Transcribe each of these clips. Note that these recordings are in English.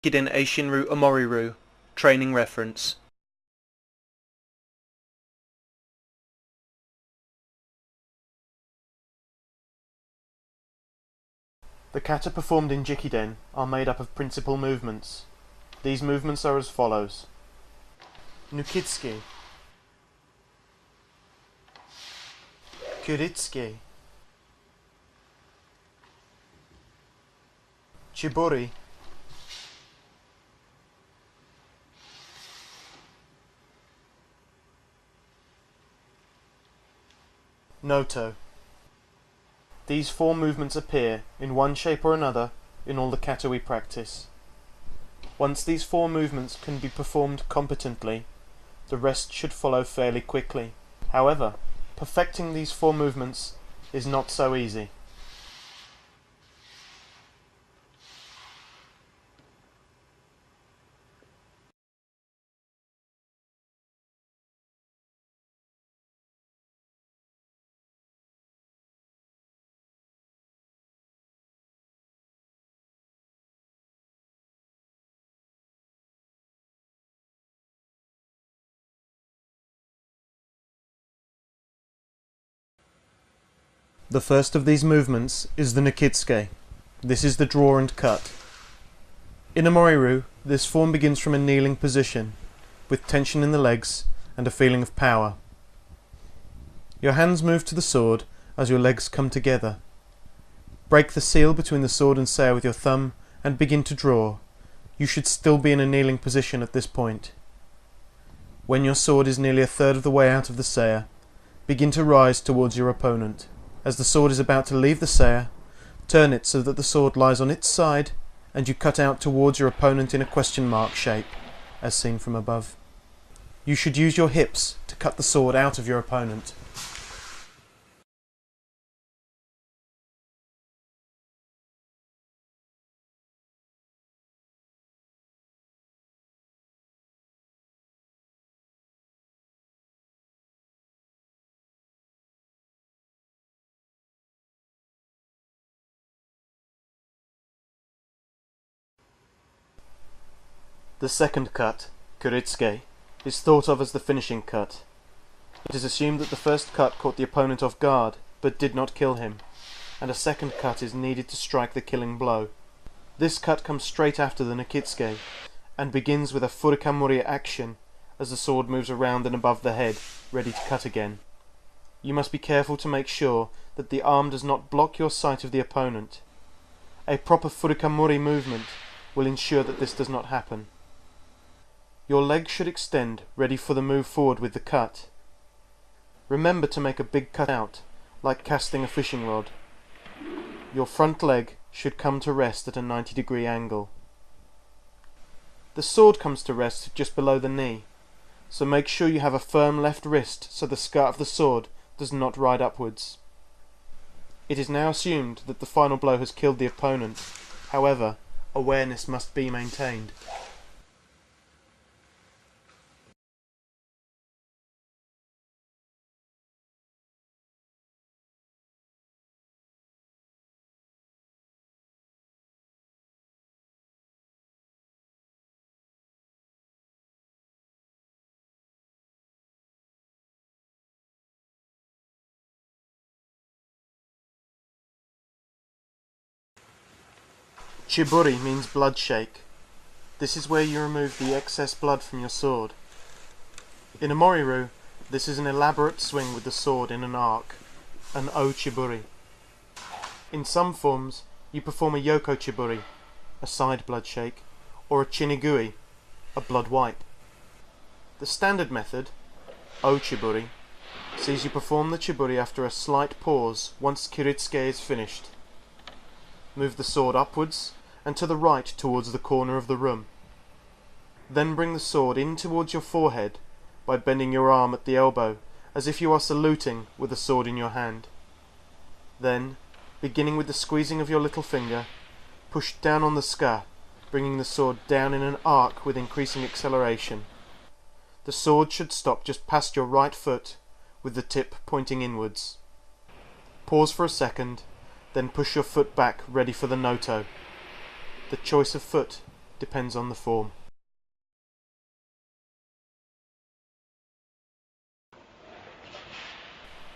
Kiden Eishinru Omoriru, training reference. The kata performed in Jikiden are made up of principal movements. These movements are as follows: Nukitsuki, Kuritsuki, Chibori, Noto. These four movements appear, in one shape or another, in all the kata we practice. Once these four movements can be performed competently, the rest should follow fairly quickly. However, perfecting these four movements is not so easy. The first of these movements is the Nukitsuke. This is the draw and cut. In Omoriru, this form begins from a kneeling position, with tension in the legs and a feeling of power. Your hands move to the sword as your legs come together. Break the seal between the sword and saya with your thumb and begin to draw. You should still be in a kneeling position at this point. When your sword is nearly a third of the way out of the saya, begin to rise towards your opponent. As the sword is about to leave the saya, turn it so that the sword lies on its side and you cut out towards your opponent in a question mark shape, as seen from above. You should use your hips to cut the sword out of your opponent. The second cut, Kuritsuke, is thought of as the finishing cut. It is assumed that the first cut caught the opponent off guard, but did not kill him, and a second cut is needed to strike the killing blow. This cut comes straight after the Nukitsuke, and begins with a furikamuri action as the sword moves around and above the head, ready to cut again. You must be careful to make sure that the arm does not block your sight of the opponent. A proper furikamuri movement will ensure that this does not happen. Your legs should extend, ready for the move forward with the cut. Remember to make a big cut out, like casting a fishing rod. Your front leg should come to rest at a 90-degree angle. The sword comes to rest just below the knee, so make sure you have a firm left wrist so the skirt of the sword does not ride upwards. It is now assumed that the final blow has killed the opponent. However, awareness must be maintained. Chibori means blood shake. This is where you remove the excess blood from your sword. In Omoriru, this is an elaborate swing with the sword in an arc, an o chibori. In some forms, you perform a yoko chibori, a side blood shake, or a chinigui, a blood wipe. The standard method, o chibori, sees you perform the chibori after a slight pause once Kuritsuke is finished. Move the sword upwards and to the right towards the corner of the room. Then bring the sword in towards your forehead by bending your arm at the elbow as if you are saluting with the sword in your hand. Then, beginning with the squeezing of your little finger, push down on the ska, bringing the sword down in an arc with increasing acceleration. The sword should stop just past your right foot, with the tip pointing inwards. Pause for a second, then push your foot back ready for the noto. The choice of foot depends on the form.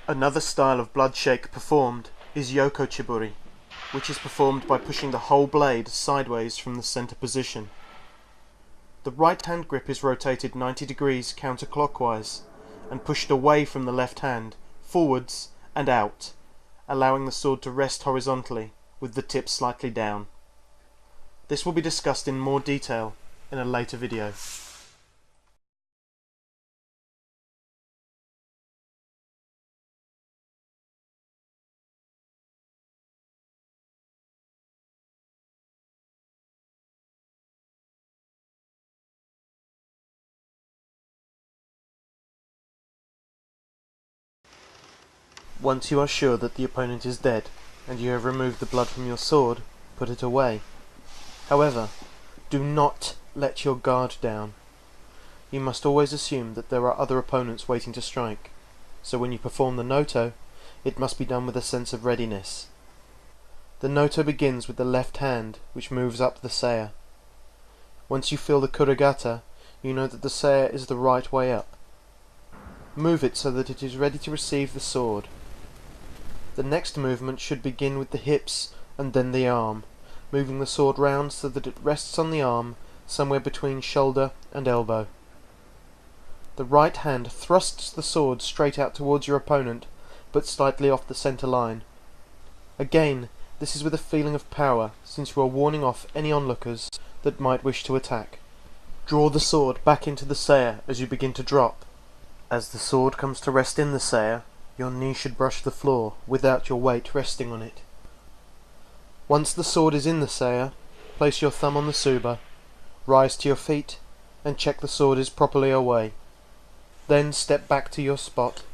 Another style of blood shake performed is yoko chiburi, which is performed by pushing the whole blade sideways from the center position. The right hand grip is rotated 90 degrees counterclockwise and pushed away from the left hand, forwards and out, allowing the sword to rest horizontally with the tip slightly down. This will be discussed in more detail in a later video. Once you are sure that the opponent is dead, and you have removed the blood from your sword, put it away. However, do not let your guard down. You must always assume that there are other opponents waiting to strike, so when you perform the noto, it must be done with a sense of readiness. The noto begins with the left hand, which moves up the saya. Once you feel the kurigata, you know that the saya is the right way up. Move it so that it is ready to receive the sword. The next movement should begin with the hips and then the arm, moving the sword round so that it rests on the arm somewhere between shoulder and elbow. The right hand thrusts the sword straight out towards your opponent, but slightly off the center line. Again, this is with a feeling of power, since you are warning off any onlookers that might wish to attack. Draw the sword back into the saya as you begin to drop. As the sword comes to rest in the saya, your knee should brush the floor without your weight resting on it. Once the sword is in the saya, place your thumb on the tsuba, rise to your feet, and check the sword is properly away. Then step back to your spot